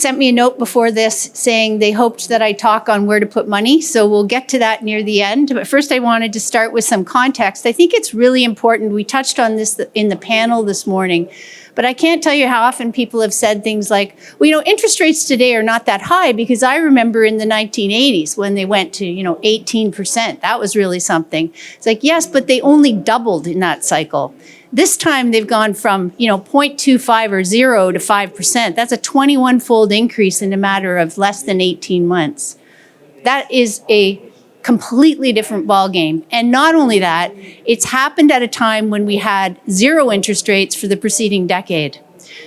sent me a note before this saying they hoped that I talk on where to put money. So we'll get to that near the end. But first, I wanted to start with some context. I think it's really important. We touched on this in the panel this morning. But I can't tell you how often people have said things like, well, you know, interest rates today are not that high, because I remember in the 1980s when they went to, 18%. That was really something. It's like, yes, but they only doubled in that cycle. This time they've gone from, 0.25 or 0 to 5%. That's a 21-fold increase in a matter of less than 18 months. That is a completely different ballgame. And not only that, it's happened at a time when we had zero interest rates for the preceding decade.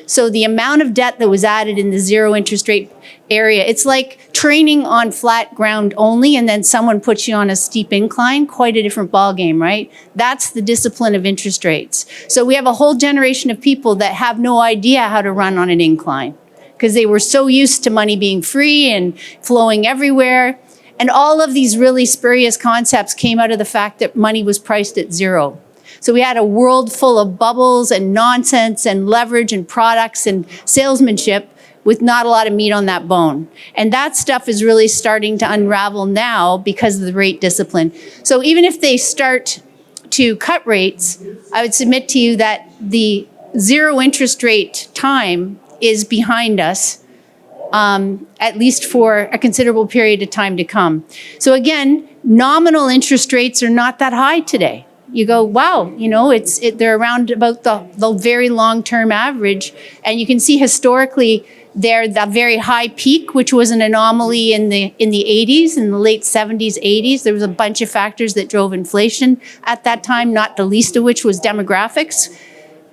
So the amount of debt that was added in the zero interest rate area, it's like training on flat ground only, and then someone puts you on a steep incline. Quite a different ballgame, right? That's the discipline of interest rates. So we have a whole generation of people that have no idea how to run on an incline because they were so used to money being free and flowing everywhere. And all of these really spurious concepts came out of the fact that money was priced at zero. So we had a world full of bubbles and nonsense and leverage and products and salesmanship with not a lot of meat on that bone. And that stuff is really starting to unravel now because of the rate discipline. So even if they start to cut rates, I would submit to you that the zero interest rate time is behind us. At least for a considerable period of time to come. So again, nominal interest rates are not that high today. You go, wow, they're around about the very long-term average. And you can see historically, they're the very high peak, which was an anomaly in the 80s, in the late 70s, 80s. There was a bunch of factors that drove inflation at that time, not the least of which was demographics.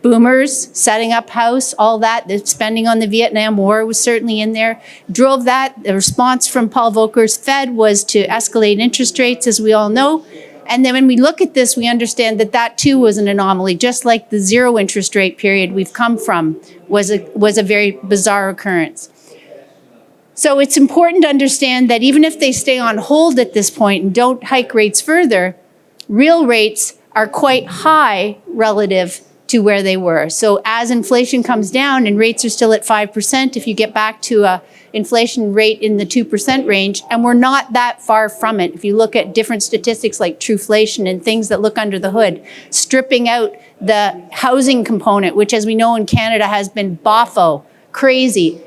Boomers, setting up house, all that, the spending on the Vietnam War was certainly in there, drove that. The response from Paul Volcker's Fed was to escalate interest rates, as we all know. And then when we look at this, we understand that that too was an anomaly, just like the zero interest rate period we've come from was a very bizarre occurrence. So it's important to understand that even if they stay on hold at this point and don't hike rates further, real rates are quite high relative to where they were. So as inflation comes down and rates are still at 5%, if you get back to a inflation rate in the 2% range, and we're not that far from it. If you look at different statistics like trueflation and things that look under the hood, stripping out the housing component, which as we know in Canada has been boffo, crazy,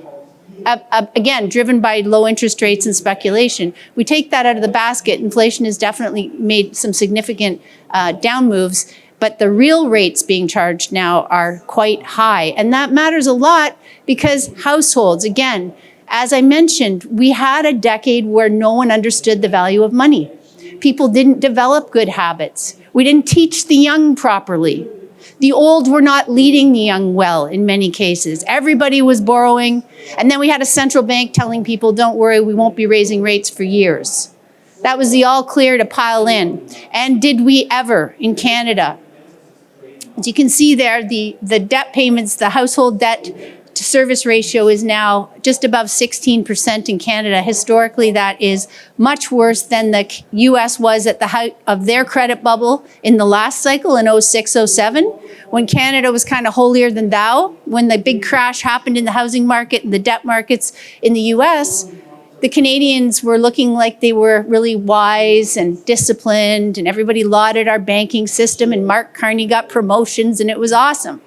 again, driven by low interest rates and speculation. We take that out of the basket. Inflation has definitely made some significant down moves. But the real rates being charged now are quite high. And that matters a lot because households, again, as I mentioned, we had a decade where no one understood the value of money. People didn't develop good habits. We didn't teach the young properly. The old were not leading the young well in many cases. Everybody was borrowing. And then we had a central bank telling people, don't worry, we won't be raising rates for years. That was the all clear to pile in. And did we ever in Canada? As you can see there, the debt payments, the household debt to service ratio is now just above 16% in Canada. Historically, that is much worse than the US was at the height of their credit bubble in the last cycle in 06-07, when Canada was kind of holier than thou. When the big crash happened in the housing market and the debt markets in the US, the Canadians were looking like they were really wise and disciplined, and everybody lauded our banking system, and Mark Carney got promotions, and it was awesome.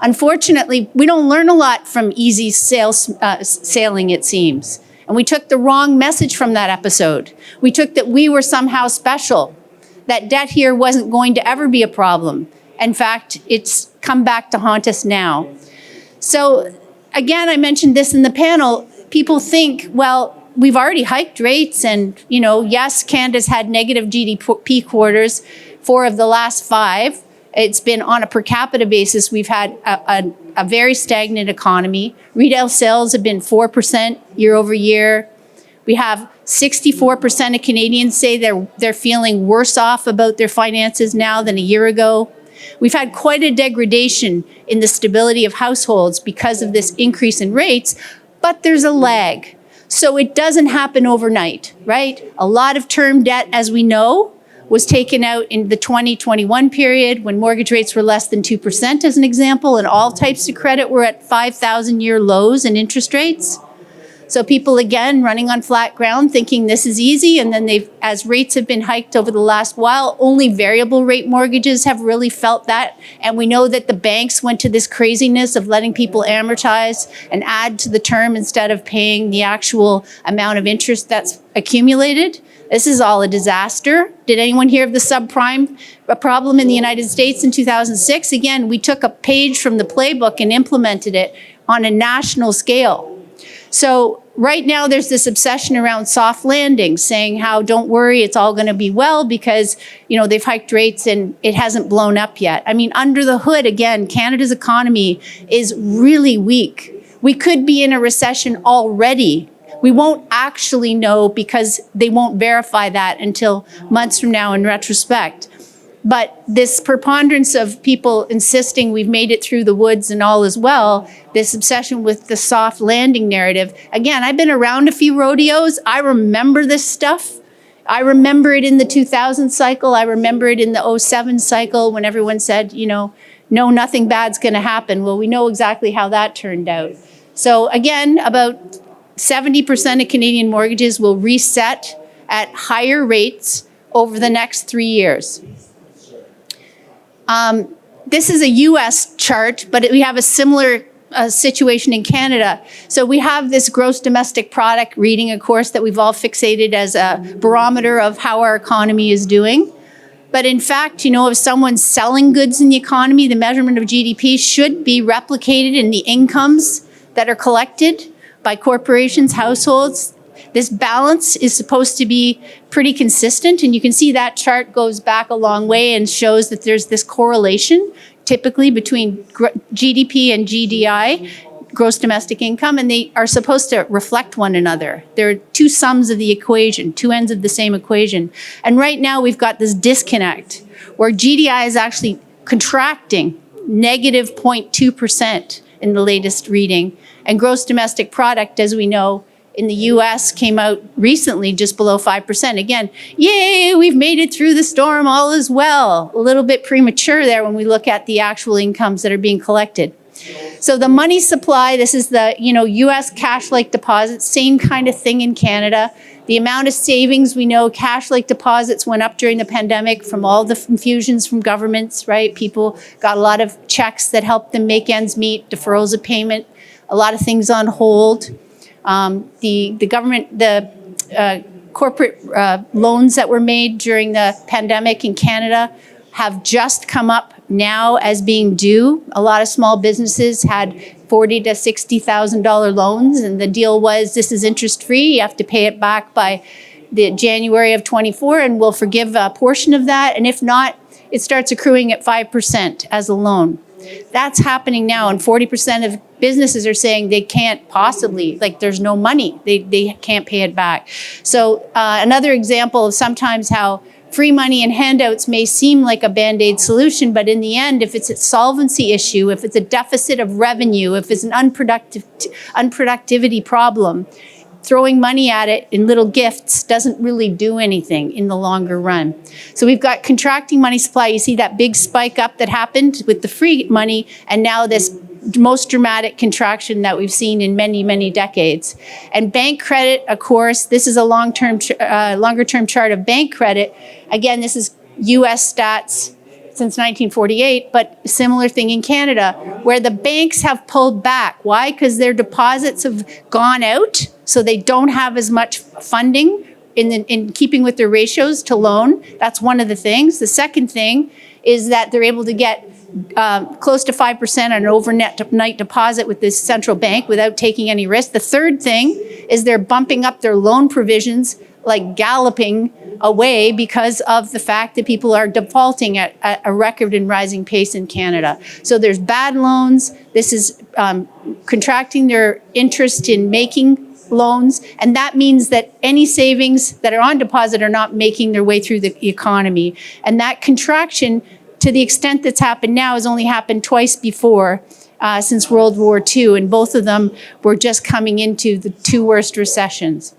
Unfortunately, we don't learn a lot from easy sailing, it seems. And we took the wrong message from that episode. We took that we were somehow special, that debt here wasn't going to ever be a problem. In fact, it's come back to haunt us now. So again, I mentioned this in the panel. People think, well, we've already hiked rates and, yes, Canada's had negative GDP quarters, 4 of the last 5. It's been on a per capita basis. We've had a very stagnant economy. Retail sales have been 4% year over year. We have 64% of Canadians say they're feeling worse off about their finances now than a year ago. We've had quite a degradation in the stability of households because of this increase in rates, but there's a lag. So it doesn't happen overnight, right? A lot of term debt, as we know, was taken out in the 2021 period when mortgage rates were less than 2%, as an example, and all types of credit were at 5,000-year lows in interest rates. So people, again, running on flat ground, thinking this is easy. And then as rates have been hiked over the last while, only variable rate mortgages have really felt that. And we know that the banks went to this craziness of letting people amortize and add to the term instead of paying the actual amount of interest that's accumulated. This is all a disaster. Did anyone hear of the subprime problem in the United States in 2006? Again, we took a page from the playbook and implemented it on a national scale. So right now there's this obsession around soft landing, saying how don't worry, it's all going to be well because, you know, they've hiked rates and it hasn't blown up yet. I mean, under the hood, again, Canada's economy is really weak. We could be in a recession already. We won't actually know because they won't verify that until months from now in retrospect. But this preponderance of people insisting we've made it through the woods and all is well, this obsession with the soft landing narrative. Again, I've been around a few rodeos. I remember this stuff. I remember it in the 2000 cycle. I remember it in the 07 cycle when everyone said, you know, no, nothing bad's going to happen. Well, we know exactly how that turned out. So again, about 70% of Canadian mortgages will reset at higher rates over the next 3 years. This is a US chart, but we have a similar situation in Canada. So we have this gross domestic product reading, of course, that we've all fixated as a barometer of how our economy is doing. But in fact, you know, if someone's selling goods in the economy, the measurement of GDP should be replicated in the incomes that are collected by corporations, households. This balance is supposed to be pretty consistent, and you can see that chart goes back a long way and shows that there's this correlation typically between GDP and GDI, gross domestic income, and they are supposed to reflect one another. They're two sums of the equation, two ends of the same equation. And right now we've got this disconnect where GDI is actually contracting negative 0.2% in the latest reading, and gross domestic product, as we know, in the US came out recently just below 5%. Again, yay, we've made it through the storm, all is well. A little bit premature there when we look at the actual incomes that are being collected. So the money supply, this is the US cash-like deposits, same kind of thing in Canada. The amount of savings, we know cash-like deposits went up during the pandemic from all the infusions from governments, right? People got a lot of checks that helped them make ends meet, deferrals of payment, a lot of things on hold. The government, corporate loans that were made during the pandemic in Canada have just come up now as being due. A lot of small businesses had $40,000 to $60,000 loans, and the deal was this is interest-free. You have to pay it back by the January of 24, and we'll forgive a portion of that. And if not, it starts accruing at 5% as a loan. That's happening now, and 40% of businesses are saying they can't possibly, like there's no money, they can't pay it back. So another example of sometimes how free money and handouts may seem like a Band-Aid solution, but in the end, if it's a solvency issue, if it's a deficit of revenue, if it's an unproductivity problem, throwing money at it in little gifts doesn't really do anything in the longer run. So we've got contracting money supply. You see that big spike up that happened with the free money, and now this most dramatic contraction that we've seen in many, many decades. And bank credit, of course, this is a longer-term chart of bank credit. Again, this is US stats since 1948, but a similar thing in Canada, where the banks have pulled back. Why? Because their deposits have gone out, so they don't have as much funding in keeping with their ratios to loan. That's one of the things. The second thing is that they're able to get close to 5% on an overnight deposit with this central bank without taking any risk. The third thing is they're bumping up their loan provisions like galloping away because of the fact that people are defaulting at a record and rising pace in Canada. So there's bad loans. This is contracting their interest in making loans, and that means that any savings that are on deposit are not making their way through the economy. And that contraction, to the extent that's happened now, has only happened twice before since World War II, and both of them were just coming into the two worst recessions.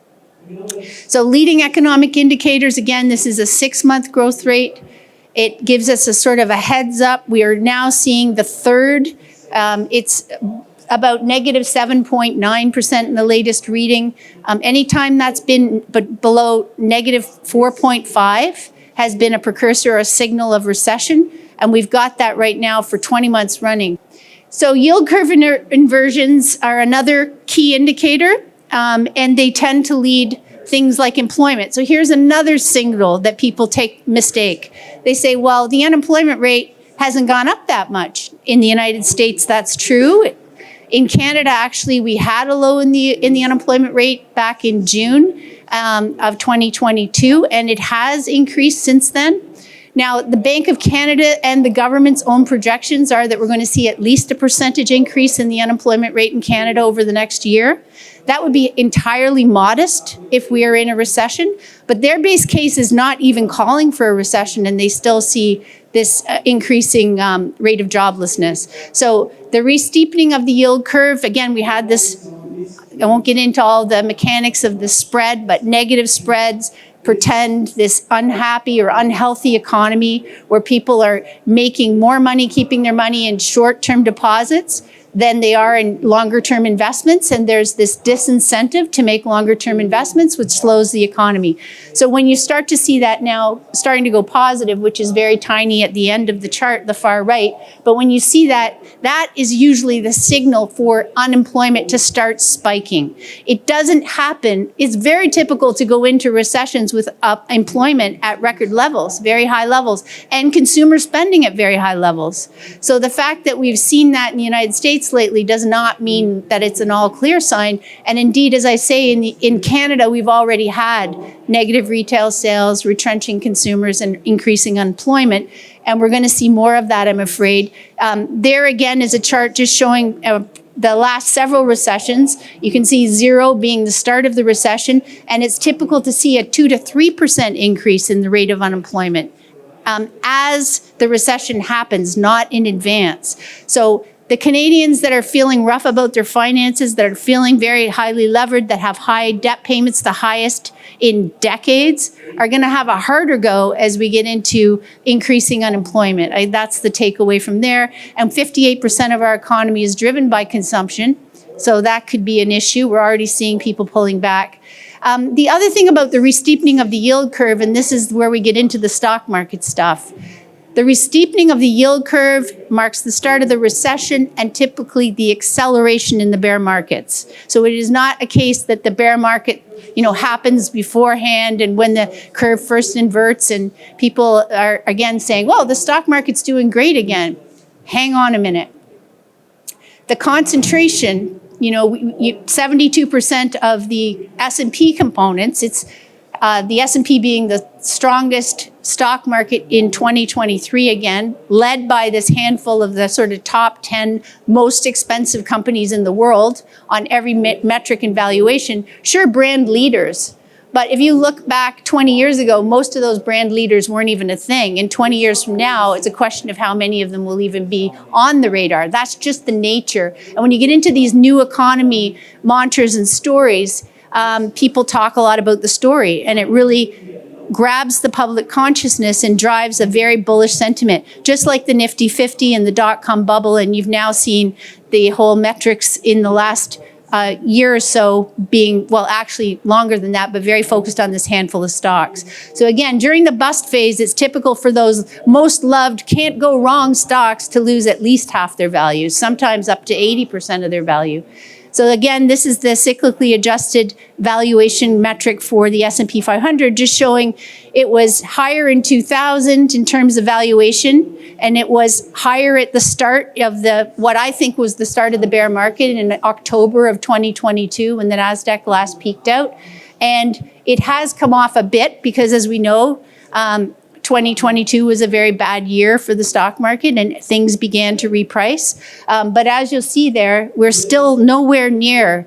So leading economic indicators, again, this is a 6-month growth rate. It gives us a sort of a heads up. We are now seeing the third. It's about negative 7.9% in the latest reading. Anytime that's been below negative 4.5 has been a precursor or a signal of recession. And we've got that right now for 20 months running. So yield curve inversions are another key indicator, and they tend to lead things like employment. So here's another signal that people mistake. They say, well, the unemployment rate hasn't gone up that much. In the United States, that's true. In Canada, actually, we had a low in the unemployment rate back in June of 2022, and it has increased since then. Now, the Bank of Canada and the government's own projections are that we're going to see at least a percentage increase in the unemployment rate in Canada over the next year. That would be entirely modest if we are in a recession, but their base case is not even calling for a recession, and they still see this increasing rate of joblessness. So the re-steepening of the yield curve, again, we had this, I won't get into all the mechanics of the spread, but negative spreads pretend this unhappy or unhealthy economy where people are making more money keeping their money in short-term deposits than they are in longer-term investments, and there's this disincentive to make longer-term investments, which slows the economy. So when you start to see that now starting to go positive, which is very tiny at the end of the chart, the far right, but when you see that, that is usually the signal for unemployment to start spiking. It doesn't happen. It's very typical to go into recessions with employment at record levels, very high levels, and consumer spending at very high levels. So the fact that we've seen that in the United States lately does not mean that it's an all clear sign. And indeed, as I say, in Canada, we've already had negative retail sales, retrenching consumers, and increasing unemployment. And we're going to see more of that, I'm afraid. There again is a chart just showing the last several recessions. You can see 0 being the start of the recession, and it's typical to see a 2 to 3% increase in the rate of unemployment as the recession happens, not in advance. So the Canadians that are feeling rough about their finances, that are feeling very highly levered, that have high debt payments, the highest in decades, are going to have a harder go as we get into increasing unemployment. That's the takeaway from there. And 58% of our economy is driven by consumption. So that could be an issue. We're already seeing people pulling back. The other thing about the re-steepening of the yield curve, and this is where we get into the stock market stuff, the re-steepening of the yield curve marks the start of the recession and typically the acceleration in the bear markets. So it is not a case that the bear market, happens beforehand and when the curve first inverts and people are again saying, well, the stock market's doing great again. Hang on a minute. The concentration, 72% of the S&P components, it's the S&P being the strongest stock market in 2023 again, led by this handful of the sort of top 10 most expensive companies in the world on every metric and valuation. Sure, brand leaders. But if you look back 20 years ago, most of those brand leaders weren't even a thing. And 20 years from now, it's a question of how many of them will even be on the radar. That's just the nature. And when you get into these new economy mantras and stories, people talk a lot about the story, and it really grabs the public consciousness and drives a very bullish sentiment, just like the Nifty 50 and the dot-com bubble. And you've now seen the whole metrics in the last year or so being, well, actually longer than that, but very focused on this handful of stocks. So again, during the bust phase, it's typical for those most loved, can't go wrong stocks to lose at least half their value, sometimes up to 80% of their value. So again, this is the cyclically adjusted valuation metric for the S&P 500, just showing it was higher in 2000 in terms of valuation, and it was higher at the start of what I think was the start of the bear market in October of 2022 when the NASDAQ last peaked out. And it has come off a bit because, as we know, 2022 was a very bad year for the stock market and things began to reprice. But as you'll see there, we're still nowhere near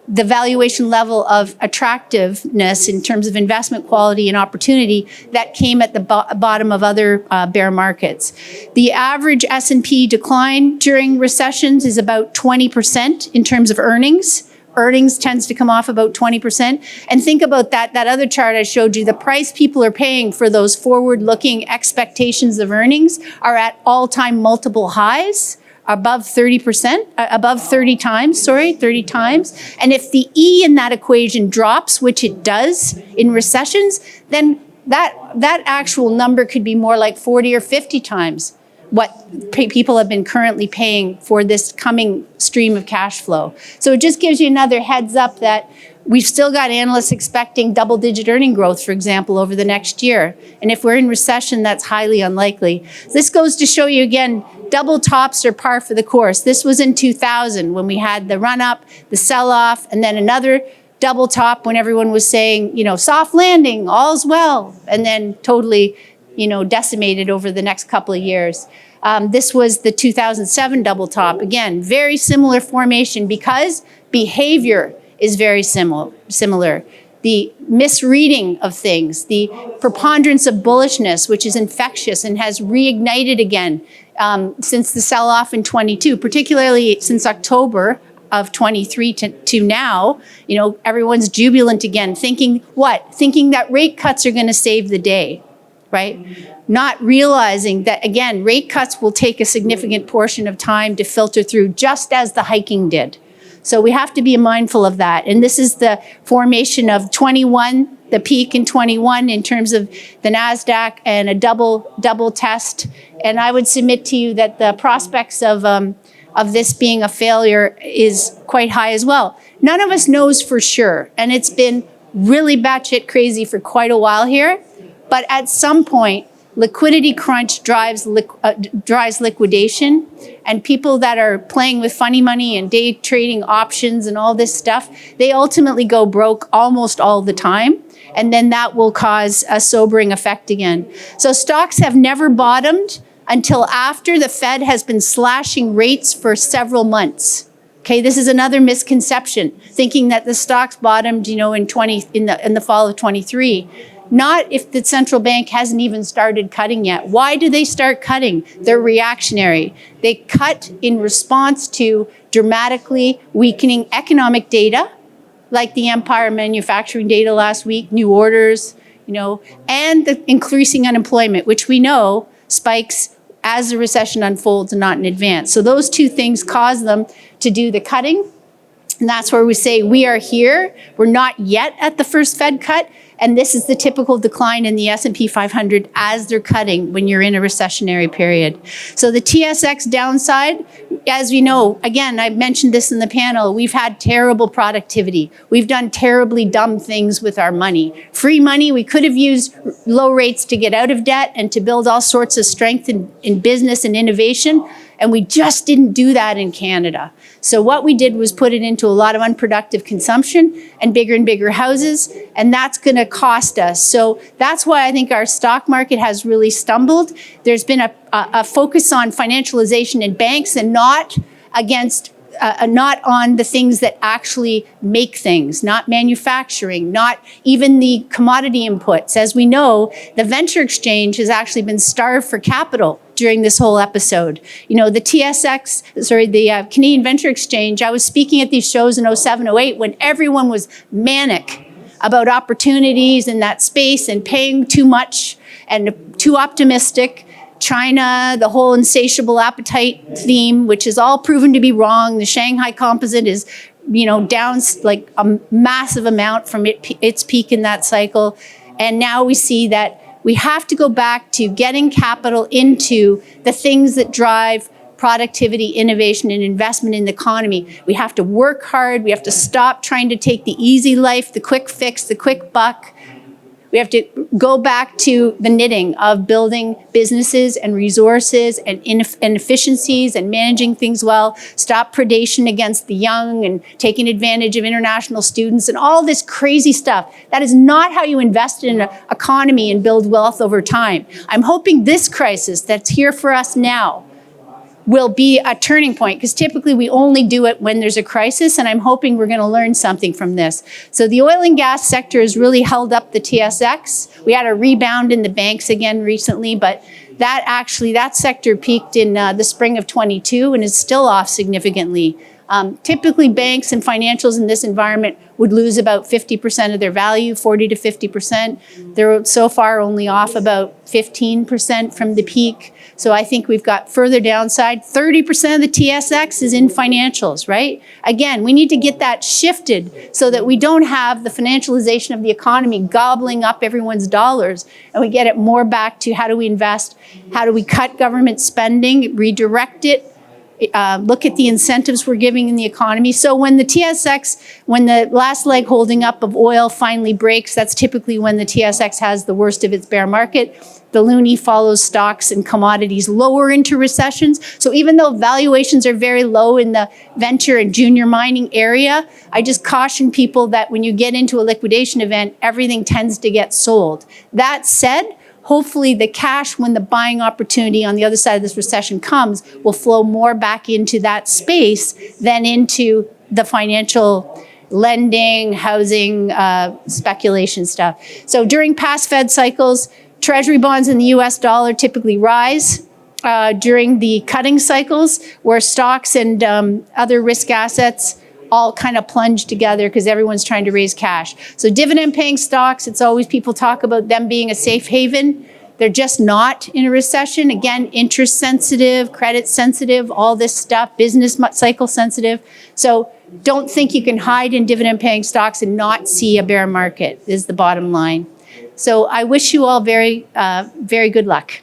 the valuation level of attractiveness in terms of investment quality and opportunity that came at the bottom of other bear markets. The average S&P decline during recessions is about 20% in terms of earnings. Earnings tends to come off about 20%. And think about that other chart I showed you, the price people are paying for those forward-looking expectations of earnings are at all-time multiple highs above 30%, above 30 times, 30 times. And if the E in that equation drops, which it does in recessions, then that actual number could be more like 40 or 50 times what people have been currently paying for this coming stream of cash flow. So it just gives you another heads up that we've still got analysts expecting double-digit earning growth, for example, over the next year. And if we're in recession, that's highly unlikely. This goes to show you again, double tops are par for the course. This was in 2000 when we had the run-up, the sell-off, and then another double top when everyone was saying, soft landing, all's well, and then totally, decimated over the next couple of years. This was the 2007 double top. Again, very similar formation because behavior is very similar. The misreading of things, the preponderance of bullishness, which is infectious and has reignited again since the sell-off in 22, particularly since October of 23 to now. Everyone's jubilant again, thinking what? Thinking that rate cuts are going to save the day, right? Not realizing that, again, rate cuts will take a significant portion of time to filter through, just as the hiking did. So we have to be mindful of that. And this is the formation of 21, the peak in 21 in terms of the NASDAQ and a double test. And I would submit to you that the prospects of this being a failure is quite high as well. None of us knows for sure. And it's been really batshit crazy for quite a while here. But at some point, liquidity crunch drives liquidation, and people that are playing with funny money and day trading options and all this stuff, they ultimately go broke almost all the time, and then that will cause a sobering effect again. So stocks have never bottomed until after the Fed has been slashing rates for several months. Okay, this is another misconception, thinking that the stocks bottomed, in the fall of 23. Not if the central bank hasn't even started cutting yet. Why do they start cutting? They're reactionary. They cut in response to dramatically weakening economic data, like the Empire manufacturing data last week, new orders, and the increasing unemployment, which we know spikes as the recession unfolds and not in advance. So those two things cause them to do the cutting. And that's where we say we are here. We're not yet at the first Fed cut. And this is the typical decline in the S&P 500 as they're cutting when you're in a recessionary period. So the TSX downside, as we know, again, I've mentioned this in the panel, we've had terrible productivity. We've done terribly dumb things with our money. Free money, we could have used low rates to get out of debt and to build all sorts of strength in business and innovation. And we just didn't do that in Canada. So what we did was put it into a lot of unproductive consumption and bigger houses, and that's going to cost us. So that's why I think our stock market has really stumbled. There's been a focus on financialization in banks and not on the things that actually make things, not manufacturing, not even the commodity inputs. As we know, the venture exchange has actually been starved for capital during this whole episode. The the Canadian Venture Exchange, I was speaking at these shows in 07, 08 when everyone was manic about opportunities in that space and paying too much and too optimistic. China, the whole insatiable appetite theme, which is all proven to be wrong. The Shanghai Composite is, down like a massive amount from its peak in that cycle. And now we see that we have to go back to getting capital into the things that drive productivity, innovation, and investment in the economy. We have to work hard. We have to stop trying to take the easy life, the quick fix, the quick buck. We have to go back to the knitting of building businesses and resources and efficiencies and managing things well, stop predation against the young and taking advantage of international students and all this crazy stuff. That is not how you invest in an economy and build wealth over time. I'm hoping this crisis that's here for us now will be a turning point, because typically we only do it when there's a crisis, and I'm hoping we're going to learn something from this. So the oil and gas sector has really held up the TSX. We had a rebound in the banks again recently, but that sector peaked in the spring of 22 and is still off significantly Typically, banks and financials in this environment would lose about 50% of their value, 40 to 50%. They're so far only off about 15% from the peak. So I think we've got further downside. 30% of the TSX is in financials, right? Again, we need to get that shifted so that we don't have the financialization of the economy gobbling up everyone's dollars, and we get it more back to how do we invest, how do we cut government spending, redirect it, look at the incentives we're giving in the economy. So when the TSX, when the last leg holding up of oil finally breaks, that's typically when the TSX has the worst of its bear market. The loonie follows stocks and commodities lower into recessions. So even though valuations are very low in the venture and junior mining area, I just caution people that when you get into a liquidation event, everything tends to get sold. That said, hopefully the cash, when the buying opportunity on the other side of this recession comes, will flow more back into that space than into the financial lending, housing, speculation stuff. So during past Fed cycles, Treasury bonds in the US dollar typically rise during the cutting cycles, where stocks and other risk assets all kind of plunge together because everyone's trying to raise cash. So dividend paying stocks, it's always people talk about them being a safe haven. They're just not in a recession. Again, interest sensitive, credit sensitive, all this stuff, business cycle sensitive. So don't think you can hide in dividend paying stocks and not see a bear market is the bottom line. So I wish you all very, very good luck.